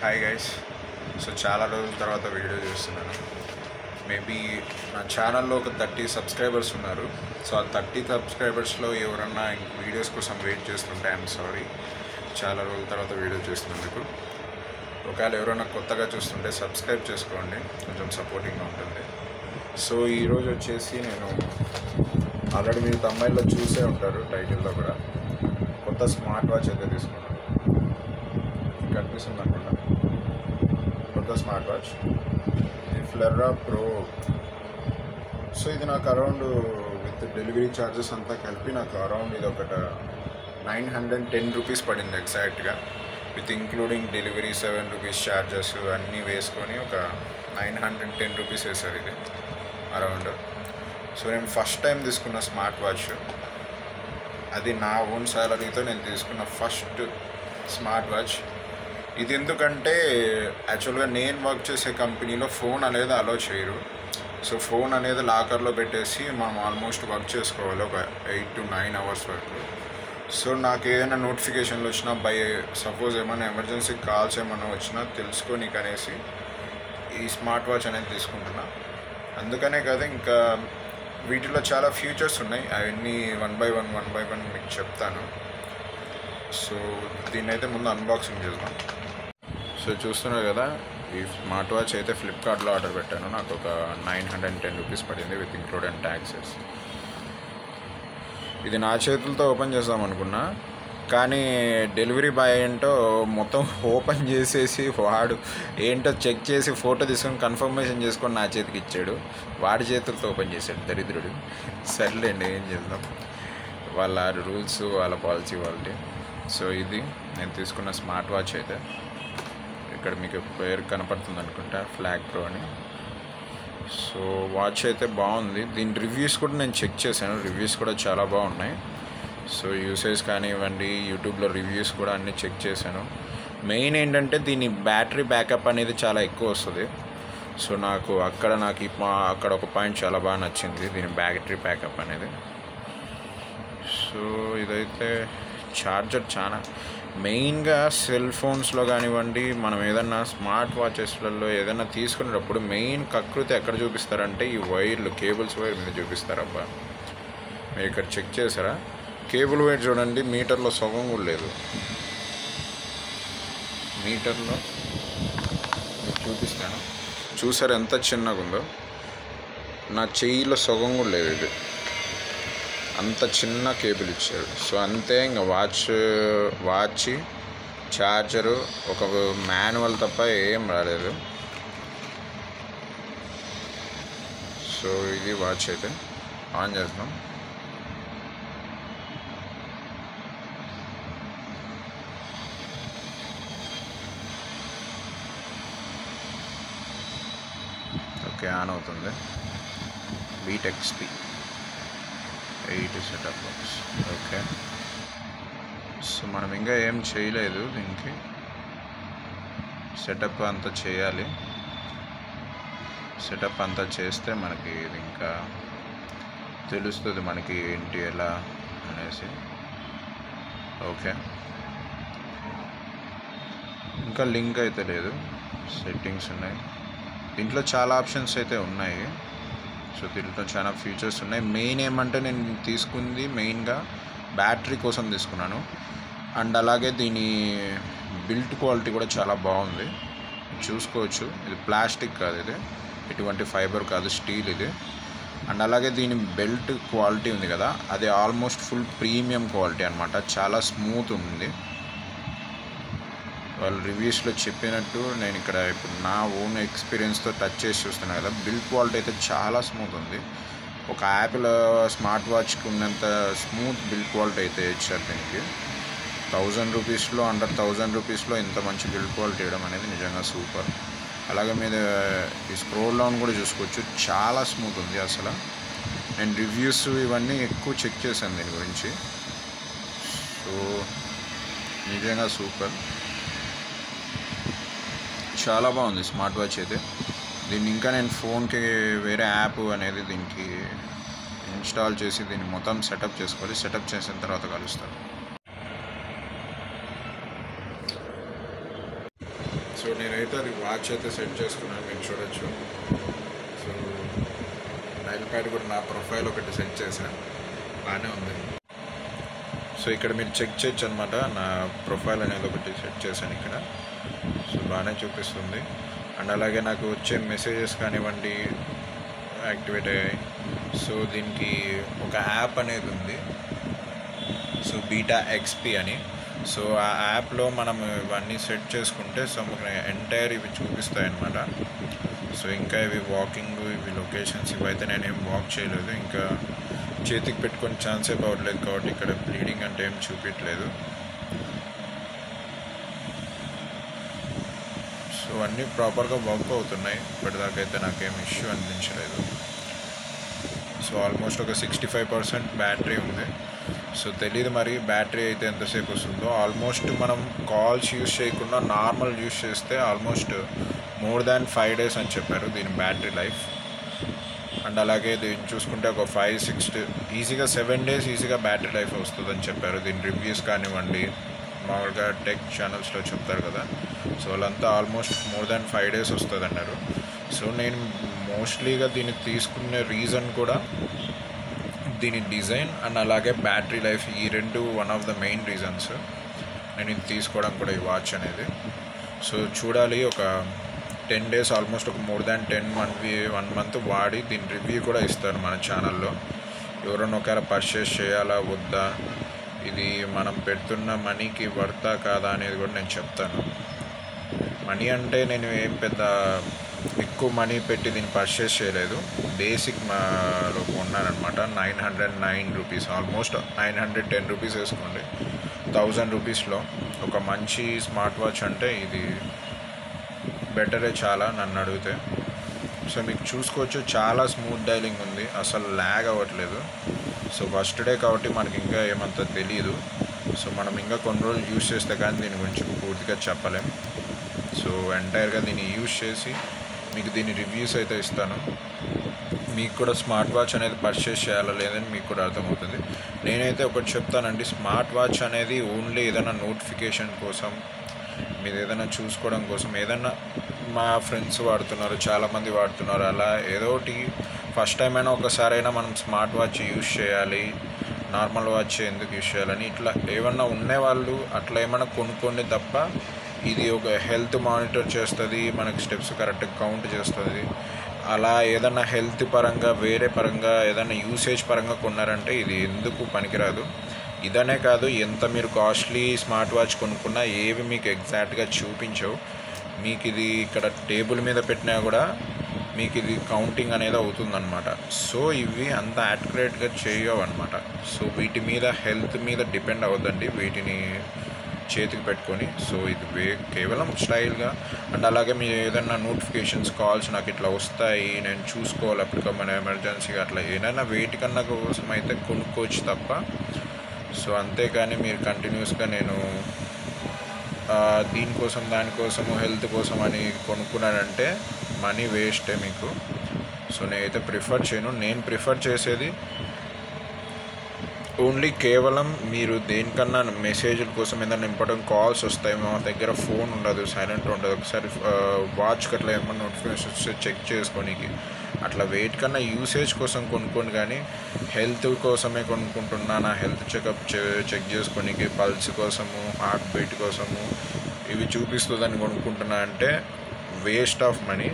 Hi guys. So చాలా రోజుల తర్వాత వీడియో చేస్తున్నాను. మేబీ నా ఛానల్లో ఒక 30 సబ్స్క్రైబర్స్ ఉన్నారు. సో ఆ 30 సబ్స్క్రైబర్స్లో ఎవరన్నా వీడియోస్ కోసం వెయిట్ చేస్తుంటే ఐఎమ్ సారీ. చాలా రోజుల తర్వాత వీడియో చేస్తున్నందుకు. ఒకవేళ ఎవరైనా కొత్తగా చూస్తుంటే సబ్స్క్రైబ్ చేసుకోండి, కొంచెం సపోర్టింగ్గా ఉంటుంది. సో ఈరోజు వచ్చేసి నేను ఆల్రెడీ మీరు తమిళ్లో చూసే ఉంటారు, టైటిల్లో కూడా కొత్త స్మార్ట్ వాచ్ అయితే తీసుకున్నాను. కనిపిస్తుంది అనుకుంటా, కొత్త స్మార్ట్ వాచ్ ఇది ఫ్లెరా ప్రో. సో ఇది నాకు అరౌండ్ విత్ డెలివరీ ఛార్జెస్ అంతా కలిపి నాకు అరౌండ్ ఇది ఒకటి 910 రూపీస్ పడింది ఎగ్జాక్ట్గా, with including delivery 7 rupees charges అన్నీ వేసుకొని ఒక 910 రూపీస్ వేశారు ఇది అరౌండ్. సో నేను ఫస్ట్ టైం తీసుకున్న స్మార్ట్ వాచ్, అది నా ఓన్ సాలరీతో నేను తీసుకున్న ఫస్ట్ స్మార్ట్ వాచ్ ఇది. ఎందుకంటే యాక్చువల్గా నేను వర్క్ చేసే కంపెనీలో ఫోన్ అనేది అలో చేయరు. సో ఫోన్ అనేది లాకర్లో పెట్టేసి మనం ఆల్మోస్ట్ వర్క్ చేసుకోవాలి ఒక 8 to 9 అవర్స్ వరకు. సో నాకు ఏదైనా నోటిఫికేషన్లు వచ్చినా సపోజ్ ఏమైనా ఎమర్జెన్సీ కాల్స్ ఏమైనా వచ్చినా తెలుసుకోనికి అనేసి ఈ స్మార్ట్ వాచ్ అనేది తీసుకుంటున్నా. అందుకనే కదా, ఇంకా వీటిలో చాలా ఫీచర్స్ ఉన్నాయి, అవన్నీ వన్ బై వన్ మీకు చెప్తాను. సో దీన్ని అయితే ముందు అన్బాక్సింగ్ చేద్దాం. సో చూస్తున్నారు కదా, ఈ స్మార్ట్ వాచ్ అయితే ఫ్లిప్కార్ట్లో ఆర్డర్ పెట్టాను. నాకు ఒక 910 రూపీస్ పడింది విత్ ఇంక్లూడెడ్ ట్యాక్సెస్. ఇది నా చేతులతో ఓపెన్ చేద్దాం అనుకున్నా, కానీ డెలివరీ బాయ్ ఏంటో మొత్తం ఓపెన్ చేసేసి వాడు ఏంటో చెక్ చేసి ఫోటో తీసుకొని కన్ఫర్మేషన్ చేసుకొని నా చేతికి ఇచ్చాడు. వాడి చేతులతో ఓపెన్ చేశాడు దరిద్రుడు. సర్లేండి, ఏం చేద్దాం, వాళ్ళ రూల్స్ వాళ్ళ పాలసీ వాళ్ళది. సో ఇది నేను తీసుకున్న స్మార్ట్ వాచ్ అయితే, ఇక్కడ మీకు పేరు కనపడుతుంది అనుకుంటా, ఫ్లాగ్ ప్రో అని. సో వాచ్ అయితే బాగుంది. దీని రివ్యూస్ కూడా నేను చెక్ చేశాను, రివ్యూస్ కూడా చాలా బాగున్నాయి. సో యూసేజ్ కానివ్వండి, యూట్యూబ్లో రివ్యూస్ కూడా అన్నీ చెక్ చేశాను. మెయిన్ ఏంటంటే దీని బ్యాటరీ బ్యాకప్ అనేది చాలా ఎక్కువ వస్తుంది. సో నాకు అక్కడ ఒక పాయింట్ చాలా బాగా నచ్చింది, దీని బ్యాటరీ బ్యాకప్ అనేది. సో ఇదైతే ఛార్జర్ చాలా మెయిన్గా సెల్ ఫోన్స్లో కానివ్వండి, మనం ఏదన్నా స్మార్ట్ వాచెస్లలో ఏదైనా తీసుకునేటప్పుడు మెయిన్ కకృతి ఎక్కడ చూపిస్తారంటే ఈ వైర్లు, కేబుల్స్ వైర్ మీద చూపిస్తారబ్బా. మీరు ఇక్కడ చెక్ చేసారా, కేబుల్ వైర్ చూడండి, మీటర్లో సగం కూడా లేదు. మీటర్లో మీకు చూపిస్తాను, చూసారు ఎంత చిన్నగా ఉందో, నా చెయ్యిలో సగం కూడా లేదు. ఇది అంత చిన్న కేబుల్ ఇచ్చారు. సో అంతే, ఇంకా వాచ్ ఛార్జరు ఒక మాన్యువల్ తప్ప ఏం రాలేదు. సో ఇది వాచ్ అయితే ఆన్ చేద్దాం. ఓకే, ఆన్ అవుతుంది. Beat XP 8 setup box. Okay, so మనం ఇంకా ఏం చేయలేదు, దీనికి సెటప్ అంతా చేయాలి. సెటప్ అంతా చేస్తే మనకి ఇది ఇంకా తెలుస్తుంది మనకి ఏంటి ఎలా అనేసి. ఓకే, ఇంకా లింక్ అయితే లేదు, సెట్టింగ్స్ ఉన్నాయి. దీంట్లో చాలా ఆప్షన్స్ అయితే ఉన్నాయి. సో దీంట్లో చాలా ఫీచర్స్ ఉన్నాయి. మెయిన్ ఏమంటే నేను తీసుకుంది మెయిన్గా బ్యాటరీ కోసం తీసుకున్నాను. అండ్ అలాగే దీని బిల్ట్ క్వాలిటీ కూడా చాలా బాగుంది, చూసుకోవచ్చు. ఇది ప్లాస్టిక్ కాదు, ఇది ఎటువంటి ఫైబర్ కాదు, స్టీల్ ఇది. అండ్ అలాగే దీని బెల్ట్ క్వాలిటీ ఉంది కదా, అది ఆల్మోస్ట్ ఫుల్ ప్రీమియం క్వాలిటీ అనమాట, చాలా స్మూత్ ఉంది. వాళ్ళు రివ్యూస్లో చెప్పినట్టు నేను ఇక్కడ ఇప్పుడు నా ఓన్ ఎక్స్పీరియన్స్తో టచ్ చేసి చూస్తున్నాను కదా, బిల్డ్ క్వాలిటీ అయితే చాలా స్మూత్ ఉంది. ఒక యాపిల్ స్మార్ట్ వాచ్కి ఉన్నంత స్మూత్ బిల్డ్ క్వాలిటీ అయితే ఇచ్చారు దీనికి. 1000 రూపీస్లో, అండర్ 1000 రూపీస్లో ఇంత మంచి బిల్డ్ క్వాలిటీ ఇవ్వడం అనేది నిజంగా సూపర్. అలాగే మీద ఈ స్క్రోల్ డౌన్ కూడా చూసుకోవచ్చు, చాలా స్మూత్ ఉంది అసలు. నేను రివ్యూస్ ఇవన్నీ ఎక్కువ చెక్ చేశాను దీని గురించి. సో నిజంగా సూపర్, చాలా బాగుంది స్మార్ట్ వాచ్ అయితే. దీన్ని ఇంకా నేను ఫోన్కి వేరే యాప్ అనేది దీనికి ఇన్స్టాల్ చేసి దీన్ని మొత్తం సెటప్ చేసుకోవాలి. సెటప్ చేసిన తర్వాత కలుస్తాను. సో నేనైతే అది వాచ్ అయితే సెట్ చేసుకున్నాను, మీరు చూడొచ్చు. సో నైల్ ప్యాడ్ కూడా నా ప్రొఫైల్ ఒకటి సెట్ చేశాను, బాగానే ఉంది. సో ఇక్కడ మీరు చెక్ చేయొచ్చు అనమాట, నా ప్రొఫైల్ అనేది ఒకటి సెట్ చేశాను ఇక్కడ. సో బాగానే చూపిస్తుంది. అండ్ అలాగే నాకు వచ్చే మెసేజెస్ కానివ్వండి యాక్టివేట్ అయ్యాయి. సో దీనికి ఒక యాప్ అనేది ఉంది, సో బీటా ఎక్స్పీ అని. సో ఆ యాప్లో మనం ఇవన్నీ సెట్ చేసుకుంటే సో మనకు ఎంటైర్ ఇవి చూపిస్తాయి అన్నమాట. సో ఇంకా ఇవి వాకింగ్, ఇవి లొకేషన్స్, ఇవైతే నేనేం వాక్ చేయలేదు, ఇంకా చేతికి పెట్టుకొని ఛాన్సే అవ్వట్లేదు కాబట్టి ఇక్కడ బ్లీడింగ్ అంటే ఏం చూపించలేదు. సో అన్నీ ప్రాపర్గా వర్క్ అవుతున్నాయి, ఇప్పటిదాకైతే నాకేం ఇష్యూ అనిపించలేదు. సో ఆల్మోస్ట్ ఒక 65% బ్యాటరీ ఉంది. సో తెలీదు మరి బ్యాటరీ అయితే ఎంతసేపు వస్తుందో. ఆల్మోస్ట్ మనం కాల్స్ యూస్ చేయకుండా నార్మల్ యూస్ చేస్తే ఆల్మోస్ట్ మోర్ దాన్ 5 days అని చెప్పారు దీని బ్యాటరీ లైఫ్. అండ్ అలాగే దీన్ని చూసుకుంటే ఒక 5-6 ఈజీగా 7 days ఈజీగా బ్యాటరీ లైఫ్ వస్తుందని చెప్పారు. దీని రివ్యూస్ కానివ్వండి, మామూలుగా టెక్ ఛానల్స్లో చెప్తారు కదా, సో వాళ్ళంతా ఆల్మోస్ట్ మోర్ దాన్ 5 days వస్తుంది అన్నారు. సో నేను మోస్ట్లీగా దీన్ని తీసుకునే రీజన్ కూడా దీని డిజైన్ అండ్ అలాగే బ్యాటరీ లైఫ్, ఈ రెండు one of the main reasons నేను ఇది తీసుకోవడం కూడా, ఈ వాచ్ అనేది. సో చూడాలి, ఒక 10 days ఆల్మోస్ట్ ఒక మోర్ దాన్ 1 month వాడి దీని రివ్యూ కూడా ఇస్తారు మన ఛానల్లో. ఎవరైనా ఒకవేళ పర్చేస్ చేయాలా వద్దా, ఇది మనం పెడుతున్న మనీకి వర్తా కాదా అనేది కూడా నేను చెప్తాను. మనీ అంటే నేను ఏం పెద్ద ఎక్కువ మనీ పెట్టి దీన్ని పర్చేస్ చేయలేదు, బేసిక్ మాలో కొన్నానమాట. 909 రూపీస్, ఆల్మోస్ట్ 910 రూపీస్ వేసుకోండి. 1000 రూపీస్లో ఒక మంచి స్మార్ట్ వాచ్ అంటే ఇది బెటరే చాలా నన్ను అడిగితే. సో మీకు చూసుకోవచ్చు, చాలా స్మూత్ డైలింగ్ ఉంది, అసలు ల్యాగ్ అవ్వట్లేదు. సో ఫస్ట్ డే కాబట్టి మనకి ఇంకా ఏమంత తెలియదు. సో మనం ఇంకా కొన్ని రోజులు యూస్ చేస్తే కానీ దీని గురించి పూర్తిగా చెప్పలేం. సో ఎంటైర్గా దీన్ని యూజ్ చేసి మీకు దీని రివ్యూస్ అయితే ఇస్తాను. మీకు కూడా స్మార్ట్ వాచ్ అనేది పర్చేస్ చేయాలా లేదని మీకు కూడా అర్థమవుతుంది. నేనైతే ఒకటి చెప్తానండి, స్మార్ట్ వాచ్ అనేది ఓన్లీ ఏదైనా నోటిఫికేషన్ కోసం, మీరు ఏదైనా చూసుకోవడం కోసం, ఏదైనా మా ఫ్రెండ్స్ వాడుతున్నారు, చాలామంది వాడుతున్నారు, అలా ఏదో ఒకటి ఫస్ట్ టైం అయినా ఒకసారైనా మనం స్మార్ట్ వాచ్ యూజ్ చేయాలి, నార్మల్ వాచ్ ఎందుకు యూజ్ చేయాలని ఇట్లా ఏమన్నా ఉండేవాళ్ళు అట్లా ఏమైనా కొనుక్కోండి తప్ప, ఇది ఒక హెల్త్ మానిటర్ చేస్తుంది, మనకి స్టెప్స్ కరెక్ట్గా కౌంట్ చేస్తుంది, అలా ఏదన్నా హెల్త్ పరంగా వేరే పరంగా ఏదైనా యూసేజ్ పరంగా కొన్నారంటే ఇది ఎందుకు పనికిరాదు. ఇదనే కాదు, ఎంత మీరు కాస్ట్లీ స్మార్ట్ వాచ్ కొనుక్కున్నా ఏవి మీకు ఎగ్జాక్ట్గా చూపించవు. మీకు ఇది ఇక్కడ టేబుల్ మీద పెట్టినా కూడా మీకు ఇది కౌంటింగ్ అనేది అవుతుందన్నమాట. సో ఇవి అంత యాక్యురేట్గా చేయవు అనమాట. సో వీటి మీద హెల్త్ మీద డిపెండ్ అవ్వద్దండి వీటిని చేతికి పెట్టుకొని. సో ఇది కేవలం స్టైల్గా, అండ్ అలాగే మీరు ఏదైనా నోటిఫికేషన్స్, కాల్స్ నాకు ఇట్లా వస్తాయి, నేను చూసుకోవాలి అప్పటికప్పుడు ఎమర్జెన్సీగా, అట్లా ఏదైనా వేటికన్నా కోసం అయితే కొనుక్కోవచ్చు తప్ప. సో అంతేకాని మీరు కంటిన్యూస్గా నేను దీనికోసం దానికోసము హెల్త్ కోసం అని కొనుక్కున్నానంటే మనీ వేస్టే మీకు. సో నేనైతే ప్రిఫర్ చేయను. నేను ప్రిఫర్ చేసేది ఓన్లీ కేవలం మీరు దేనికన్నా మెసేజ్ల కోసం ఏదైనా ఇంపార్టెంట్ కాల్స్ వస్తాయి, మా దగ్గర ఫోన్ ఉండదు, సైలెంట్ ఉండదు, ఒకసారి వాచ్కి అట్లా ఏమన్నా నోటిఫికేషన్స్ వస్తే చెక్ చేసుకోనికి, అట్లా వెయిట్ కన్నా యూసేజ్ కోసం కొనుక్కోండి. కానీ హెల్త్ కోసమే కొనుక్కుంటున్నా, నా హెల్త్ చెకప్ చెక్ చేసుకోనికి, పల్స్ కోసము, హార్ట్ బీట్ కోసము ఇవి చూపిస్తుందని కొనుక్కుంటున్నా అంటే వేస్ట్ ఆఫ్ మనీ.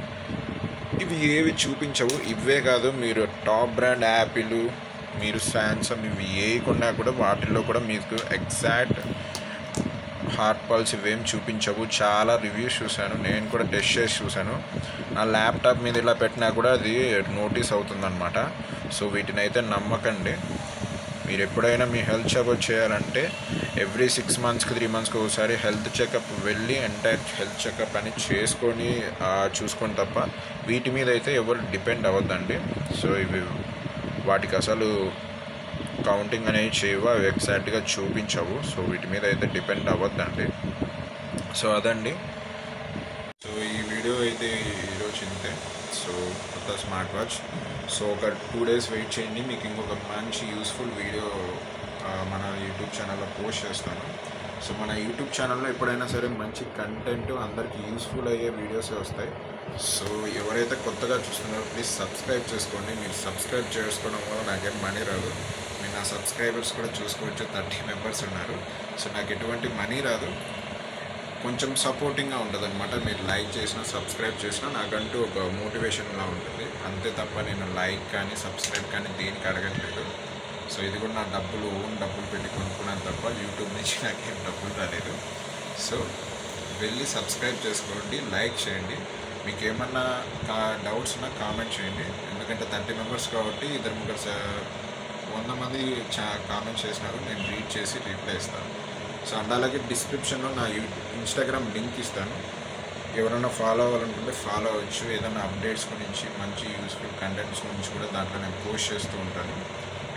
ఇవి ఏవి చూపించవు. ఇవే కాదు, మీరు టాప్ బ్రాండ్ యాపిల్, మీరు శాంసంగ్, ఇవి ఏ కొన్నా కూడా వాటిల్లో కూడా మీకు ఎగ్జాక్ట్ హార్ట్ పల్స్ ఇవేం చూపించవు. చాలా రివ్యూస్ చూశాను, నేను కూడా టెస్ట్ చేసి చూశాను. నా ల్యాప్టాప్ మీద ఇలా పెట్టినా కూడా అది నోటీస్ అవుతుందన్నమాట. సో వీటిని అయితే నమ్మకండి. మీరు ఎప్పుడైనా మీ హెల్త్ చెకప్ చేయాలంటే ఎవ్రీ 6 monthsకి 3 monthsకి ఒకసారి హెల్త్ చెకప్ వెళ్ళి ఎంటైర్ హెల్త్ చెకప్ అని చేసుకొని చూసుకొని తప్ప వీటి మీద అయితే ఎవరు డిపెండ్ అవ్వద్దండి. సో ఇవి వాటికి అసలు కౌంటింగ్ అనేది చేయవు, అవి ఎగ్జాక్ట్గా చూపించవు. సో వీటి మీద అయితే డిపెండ్ అవ్వద్దండి. సో అదండి. సో ఈ వీడియో అయితే ఈరోజు ఇంతే. సో కొత్త స్మార్ట్ వాచ్. సో ఒక 2 days వెయిట్ చేయండి, మీకు ఇంకొక మంచి యూస్ఫుల్ వీడియో మన యూట్యూబ్ ఛానల్లో పోస్ట్ చేస్తాను. సో మన యూట్యూబ్ ఛానల్లో ఎప్పుడైనా సరే మంచి కంటెంట్ అందరికీ యూస్ఫుల్ అయ్యే వీడియోసే వస్తాయి. సో ఎవరైతే కొత్తగా చూస్తున్నారో ప్లీజ్ సబ్స్క్రైబ్ చేసుకోండి. మీరు సబ్స్క్రైబ్ చేసుకోవడం వల్ల నాకేం మనీ రాదు. మీరు నా సబ్స్క్రైబర్స్ కూడా చూసుకోవచ్చు, 30 మెంబర్స్ ఉన్నారు. సో నాకు ఎటువంటి మనీ రాదు, కొంచెం సపోర్టింగ్గా ఉంటుంది అనమాట. మీరు లైక్ చేసినా సబ్స్క్రైబ్ చేసినా నాకంటూ ఒక మోటివేషన్లా ఉంటుంది, అంతే తప్ప నేను లైక్ కానీ సబ్స్క్రైబ్ కానీ దేనికి అడగట్లేదు. సో ఇది కూడా నా ఓన్ డబ్బులు పెట్టి కొనుక్కున్నాను తప్ప యూట్యూబ్ నుంచి నాకేం డబ్బులు రాలేదు. సో వెళ్ళి సబ్స్క్రైబ్ చేసుకోండి, లైక్ చేయండి. మీకు ఏమన్నా డౌట్స్ ఉన్నా కామెంట్ చేయండి. ఎందుకంటే 30 మెంబర్స్ కాబట్టి 100 మంది కామెంట్ చేసినారు, నేను రీడ్ చేసి రిప్లై ఇస్తాను. సో అలాగే డిస్క్రిప్షన్లో నా ఇన్స్టాగ్రామ్ లింక్ ఇస్తాను. ఎవరైనా ఫాలో అవ్వాలనుకుంటే ఫాలో అవ్వచ్చు. ఏదైనా అప్డేట్స్ గురించి, మంచి యూస్ఫుల్ కంటెంట్స్ గురించి కూడా దాంట్లో నేను పోస్ట్ చేస్తూ ఉంటాను.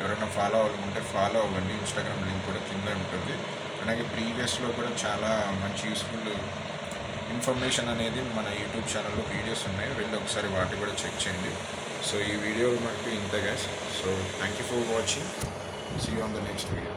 ఎవరైనా ఫాలో అవ్వాలనుకుంటే ఫాలో అవ్వండి. ఇన్స్టాగ్రామ్ లింక్ కూడా కింద ఉంటుంది. అలాగే ప్రీవియస్లో కూడా చాలా మంచి యూస్ఫుల్ ఇన్ఫర్మేషన్ అనేది మన యూట్యూబ్ ఛానల్లో వీడియోస్ ఉన్నాయి, వెళ్ళి ఒకసారి వాటి కూడా చెక్ చేయండి. సో ఈ వీడియో మనకు ఇంతే guys. So thank you for watching. See you on the next video.